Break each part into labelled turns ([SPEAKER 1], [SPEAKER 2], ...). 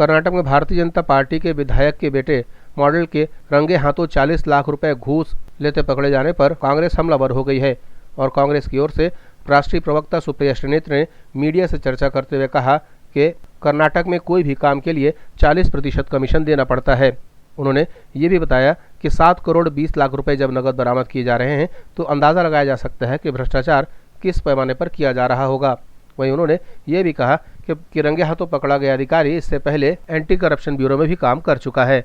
[SPEAKER 1] कर्नाटक में भारतीय जनता पार्टी के विधायक के बेटे मॉडल के रंगे हाथों 40 लाख रुपए घूस लेते पकड़े जाने पर कांग्रेस हमलावर हो गई है और कांग्रेस की ओर से राष्ट्रीय प्रवक्ता सुप्रिया श्रीनेत ने मीडिया से चर्चा करते हुए कहा कि कर्नाटक में कोई भी काम के लिए 40% कमीशन देना पड़ता है। उन्होंने ये भी बताया कि 7 करोड़ 20 लाख रुपए जब नकद बरामद किए जा रहे हैं तो अंदाजा लगाया जा सकता है कि भ्रष्टाचार किस पैमाने पर किया जा रहा होगा। वहीं उन्होंने ये भी कहा कि रंगे हाथों पकड़ा गया अधिकारी इससे पहले एंटी करप्शन ब्यूरो में भी काम कर चुका है।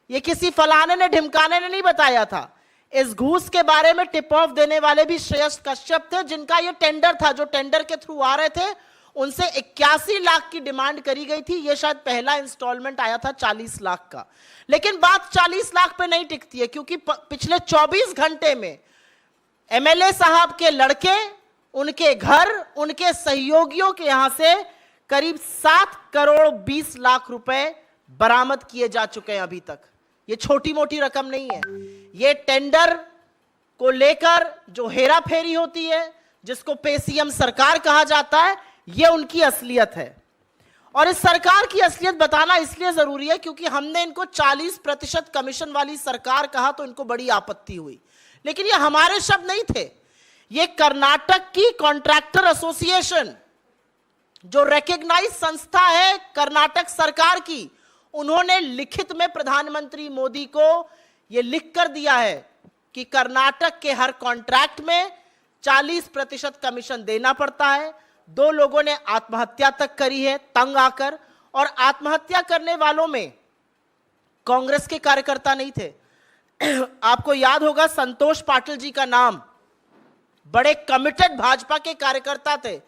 [SPEAKER 2] ये किसी फलाने ने ढिमकाने ने नहीं बताया था। इस घूस के बारे में टिप ऑफ देने वाले भी श्रेयस कश्यप थे, जिनका ये टेंडर था, जो टेंडर के थ्रू आ रहे थे। उनसे 81 लाख की डिमांड करी गई थी। ये शायद पहला इंस्टॉलमेंट आया था 40 लाख का। लेकिन बात 40 लाख पे नहीं टिकती है, क्योंकि पिछले 24 घंटे में एमएलए साहब के लड़के, उनके घर, उनके सहयोगियों के यहां से करीब 7 करोड़ 20 लाख रुपए बरामद किए जा चुके हैं अभी तक। ये छोटी मोटी रकम नहीं है। ये टेंडर को लेकर जो हेरा फेरी होती है, जिसको पेसीएम सरकार कहा जाता है, ये उनकी असलियत है। और इस सरकार की असलियत बताना इसलिए जरूरी है क्योंकि हमने इनको 40% कमीशन वाली सरकार कहा तो इनको बड़ी आपत्ति हुई। लेकिन ये हमारे शब्द नहीं थे, ये कर्नाटक की कॉन्ट्रैक्टर एसोसिएशन, जो रिकॉग्नाइज संस्था है कर्नाटक सरकार की, उन्होंने लिखित में प्रधानमंत्री मोदी को यह लिख कर दिया है कि कर्नाटक के हर कॉन्ट्रैक्ट में 40% कमीशन देना पड़ता है। 2 लोगों ने आत्महत्या तक करी है तंग आकर, और आत्महत्या करने वालों में कांग्रेस के कार्यकर्ता नहीं थे। आपको याद होगा संतोष पाटिल जी का नाम, बड़े कमिटेड भाजपा के कार्यकर्ता थे।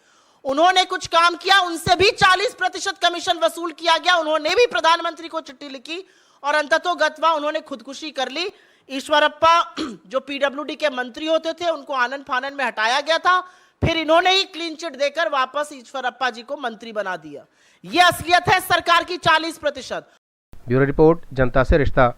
[SPEAKER 2] उन्होंने कुछ काम किया, उनसे भी 40% कमीशन वसूल किया गया। उन्होंने भी प्रधानमंत्री को चिट्ठी लिखी और अंततोगत्वा उन्होंने खुदकुशी कर ली। ईश्वरप्पा जो पीडब्ल्यूडी के मंत्री होते थे, उनको आनन फानन में हटाया गया था, फिर इन्होंने ही क्लीन चिट देकर वापस ईश्वरप्पा जी को मंत्री बना दिया। यह असलियत है सरकार की 40%।
[SPEAKER 1] ब्यूरो रिपोर्ट, जनता से रिश्ता।